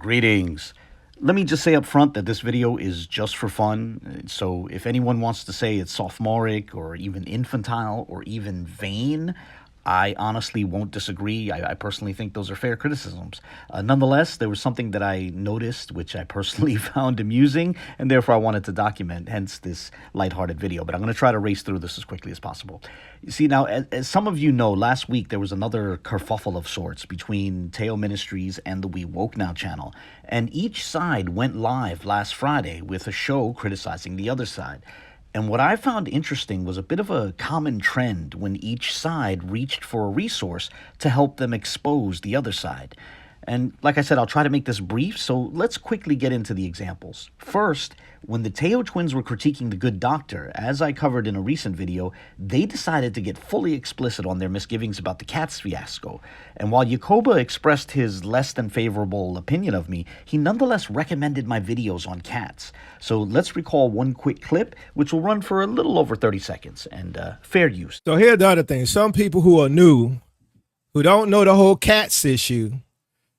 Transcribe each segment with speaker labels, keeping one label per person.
Speaker 1: Greetings. Let me just say up front that this video is just for fun, so if anyone wants to say it's sophomoric or even infantile or even vain, I honestly won't disagree. I personally think those are fair criticisms. Nonetheless, there was something that I noticed which I personally found amusing, and therefore I wanted to document, hence this lighthearted video. But I'm going to try to race through this as quickly as possible. You see, now, as some of you know, last week there was another kerfuffle of sorts between Ministries and the We Woke Now channel, and each side went live last Friday with a show criticizing the other side. And what I found interesting was a bit of a common trend when each side reached for a resource to help them expose the other side. And like I said, I'll try to make this brief, so let's quickly get into the examples. First, when the Teo twins were critiquing the Good Doctor, as I covered in a recent video, they decided to get fully explicit on their misgivings about the cats fiasco. And while Yakoba expressed his less than favorable opinion of me, he nonetheless recommended my videos on cats. So let's recall one quick clip, which will run for a little over 30 seconds, and fair use.
Speaker 2: So here's the other thing. Some people who are new, who don't know the whole cats issue.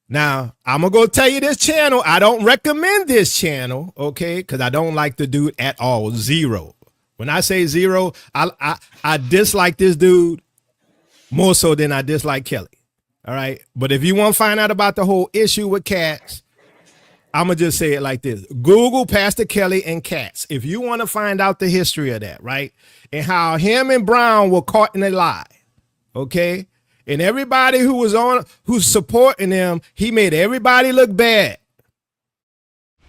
Speaker 2: Now, I'm going to go tell you this channel. I don't recommend this channel, okay, because I don't like the dude at all. Zero. When I say zero, I dislike this dude more so than I dislike Kelly. All right. But if you want to find out about the whole issue with cats, I'm going to just say it like this. Google Pastor Kelly and cats. If you want to find out the history of that, right, and how him and Brown were caught in a lie, okay, and everybody who's supporting him, he made everybody look bad.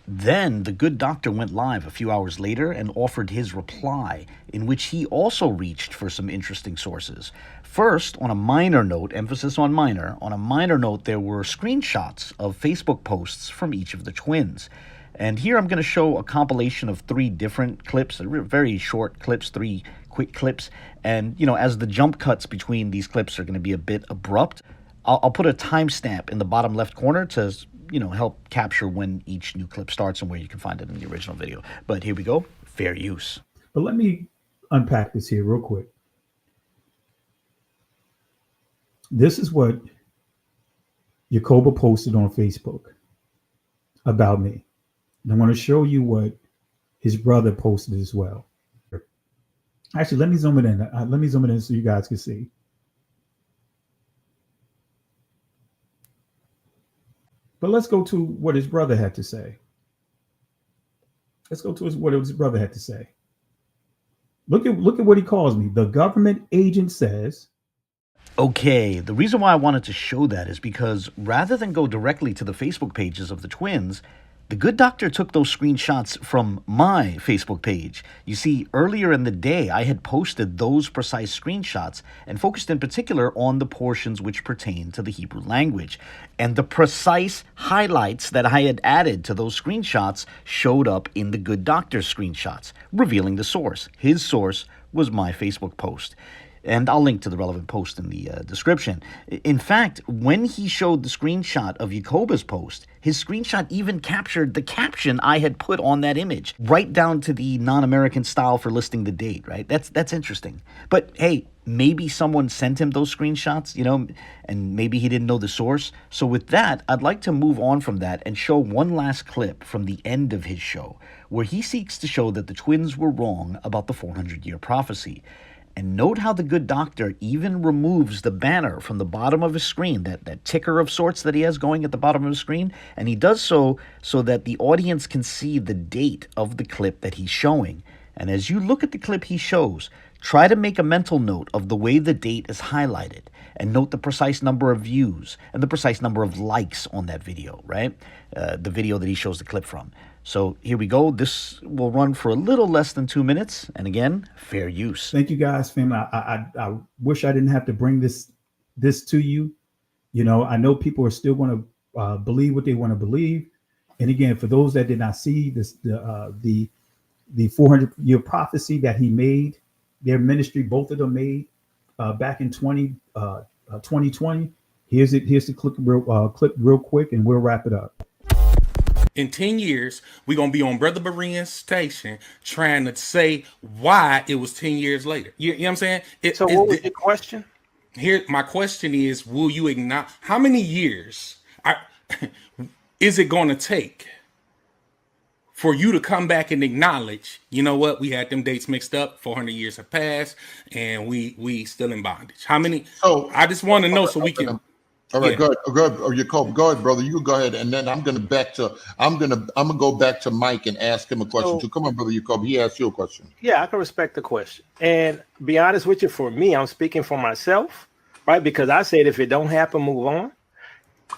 Speaker 1: Then the Good Doctor went live a few hours later and offered his reply, in which he also reached for some interesting sources. First, on a minor note, emphasis on minor, on a minor note, there were screenshots of Facebook posts from each of the twins. And here I'm going to show a compilation of 3 different clips, very short clips, 3 quick clips. And, you know, as the jump cuts between these clips are going to be a bit abrupt, I'll put a timestamp in the bottom left corner to, you know, help capture when each new clip starts and where you can find it in the original video. But here we go. Fair use.
Speaker 3: But let me unpack this here real quick. This is what Yakoba posted on Facebook about me. And I'm going to show you what his brother posted as well. Actually, let me zoom it in. Let me zoom it in so you guys can see. But let's go to what his brother had to say. Let's go to what his brother had to say. Look at what he calls me. The government agent says.
Speaker 1: Okay, the reason why I wanted to show that is because rather than go directly to the Facebook pages of the twins, the Good Doctor took those screenshots from my Facebook page. You see, earlier in the day, I had posted those precise screenshots and focused in particular on the portions which pertain to the Hebrew language. And the precise highlights that I had added to those screenshots showed up in the Good Doctor's screenshots, revealing the source. His source was my Facebook post. And I'll link to the relevant post in the description. In fact, when he showed the screenshot of Yakoba's post, his screenshot even captured the caption I had put on that image, right down to the non-American style for listing the date, right? That's interesting. But hey, maybe someone sent him those screenshots, you know, and maybe he didn't know the source. So with that, I'd like to move on from that and show one last clip from the end of his show, where he seeks to show that the twins were wrong about the 400-year prophecy. And note how the Good Doctor even removes the banner from the bottom of his screen, that ticker of sorts that he has going at the bottom of his screen. And he does so that the audience can see the date of the clip that he's showing. And as you look at the clip he shows, try to make a mental note of the way the date is highlighted. And note the precise number of views and the precise number of likes on that video, right? The video that he shows the clip from. So here we go. This will run for a little less than 2 minutes. And again, fair use.
Speaker 3: Thank you guys, family. I wish I didn't have to bring this to you. You know, I know people are still going to believe what they want to believe. And again, for those that did not see this, the 400-year prophecy that he made, their ministry, both of them made back in 2020. Here's the clip real quick, and we'll wrap it up.
Speaker 4: In 10 years, we're going to be on Brother Berean's station trying to say why it was 10 years later. You know what I'm saying?
Speaker 5: So what was your question?
Speaker 4: Here, my question is, will you acknowledge how many years? is it going to take for you to come back and acknowledge, you know what, we had them dates mixed up, 400 years have passed, and we still in bondage? How many?
Speaker 5: So
Speaker 4: I just want to know so we can.
Speaker 5: all right,
Speaker 4: Yeah.
Speaker 5: go ahead, Yakoba, go ahead, brother. You go ahead, and then I'm gonna go back to Mike and ask him a question too. Come on, brother Yakoba. He asked you a question.
Speaker 6: Yeah, I can respect the question. And be honest with you, for me, I'm speaking for myself, right? Because I said if it don't happen, move on.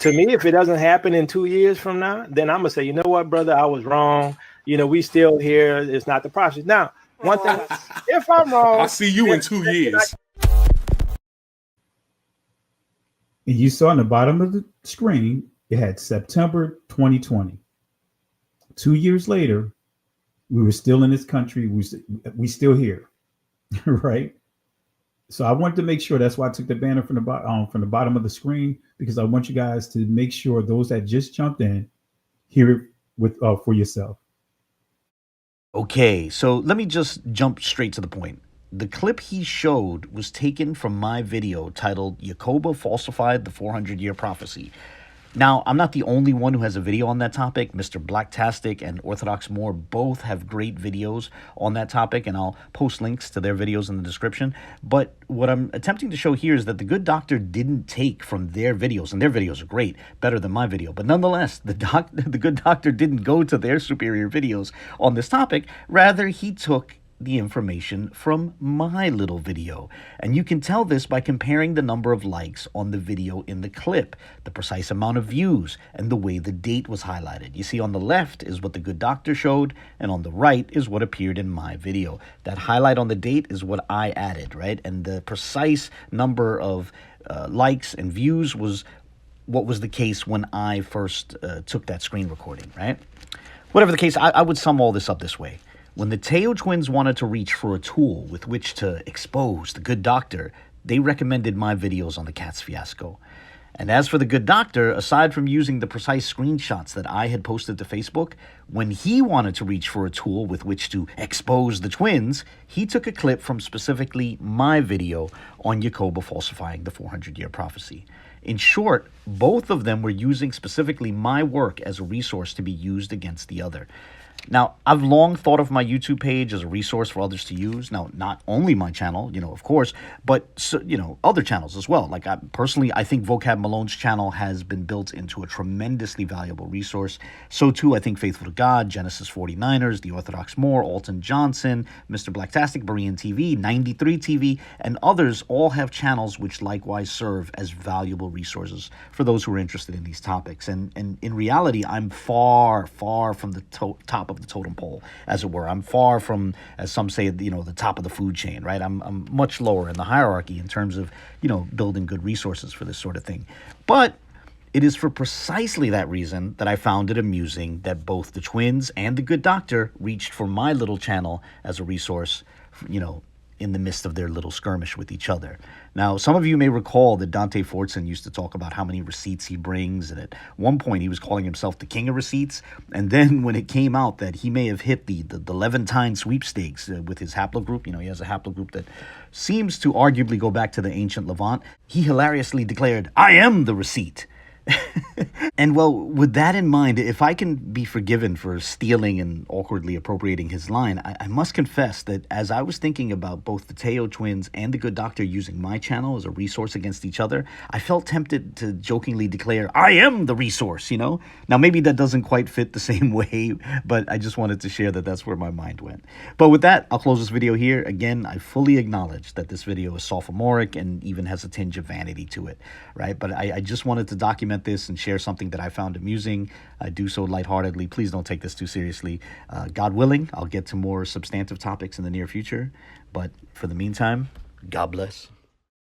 Speaker 6: To me, if it doesn't happen in 2 years from now, then I'm gonna say, you know what, brother, I was wrong. You know, we still here. It's not the process. Now, one thing, if I'm wrong,
Speaker 4: I see you in 2 years.
Speaker 3: And you saw on the bottom of the screen, it had September 2020. 2 years later, we were still in this country. We still here, right? So I wanted to make sure. That's why I took the banner from the bottom of the screen, because I want you guys to make sure those that just jumped in hear it with for yourself.
Speaker 1: Okay, so let me just jump straight to the point. The clip he showed was taken from my video titled Yakoba Falsified the 400-Year Prophecy. Now, I'm not the only one who has a video on that topic. Mr. Blaktastic and Orthodox Moor both have great videos on that topic, and I'll post links to their videos in the description. But what I'm attempting to show here is that the good doctor didn't take from their videos, and their videos are great, better than my video. But nonetheless, the good doctor didn't go to their superior videos on this topic. Rather, he took the information from my little video. And you can tell this by comparing the number of likes on the video in the clip, the precise amount of views, and the way the date was highlighted. You see, on the left is what the good doctor showed, and on the right is what appeared in my video. That highlight on the date is what I added, right? And the precise number of likes and views was what was the case when I first took that screen recording, right? Whatever the case, I would sum all this up this way. When the Teo twins wanted to reach for a tool with which to expose the good doctor, they recommended my videos on the Cats fiasco. And as for the good doctor, aside from using the precise screenshots that I had posted to Facebook, when he wanted to reach for a tool with which to expose the twins, he took a clip from specifically my video on Yakoba falsifying the 400-year prophecy. In short, both of them were using specifically my work as a resource to be used against the other. Now, I've long thought of my YouTube page as a resource for others to use. Now, not only my channel, of course, but, other channels as well. Like, I think Vocab Malone's channel has been built into a tremendously valuable resource. So, too, I think Faithful to God, Genesis 49ers, The Orthodox Moor, Alton Johnson, Mr. Blaktastic, Berean TV, 93 TV, and others all have channels which likewise serve as valuable resources for those who are interested in these topics. And in reality, I'm far, far from the top of the totem pole, as it were. I'm far from, as some say, the top of the food chain, right? I'm much lower in the hierarchy in terms of, building good resources for this sort of thing. But it is for precisely that reason that I found it amusing that both the twins and the good doctor reached for my little channel as a resource, in the midst of their little skirmish with each other. Now, some of you may recall that Dante Fortson used to talk about how many receipts he brings, and at one point he was calling himself the king of receipts, and then when it came out that he may have hit the Levantine sweepstakes with his haplogroup, he has a haplogroup that seems to arguably go back to the ancient Levant, he hilariously declared, "I am the receipt." And well, with that in mind, if I can be forgiven for stealing and awkwardly appropriating his line, I must confess that as I was thinking about both the Teo twins and the good doctor using my channel as a resource against each other, I felt tempted to jokingly declare, "I am the resource," Now, maybe that doesn't quite fit the same way, but I just wanted to share that that's where my mind went. But with that, I'll close this video here. Again, I fully acknowledge that this video is sophomoric and even has a tinge of vanity to it, right? But I just wanted to document this and share something that I found amusing. I do so lightheartedly. Please don't take this too seriously. God willing, I'll get to more substantive topics in the near future. But for the meantime, God bless.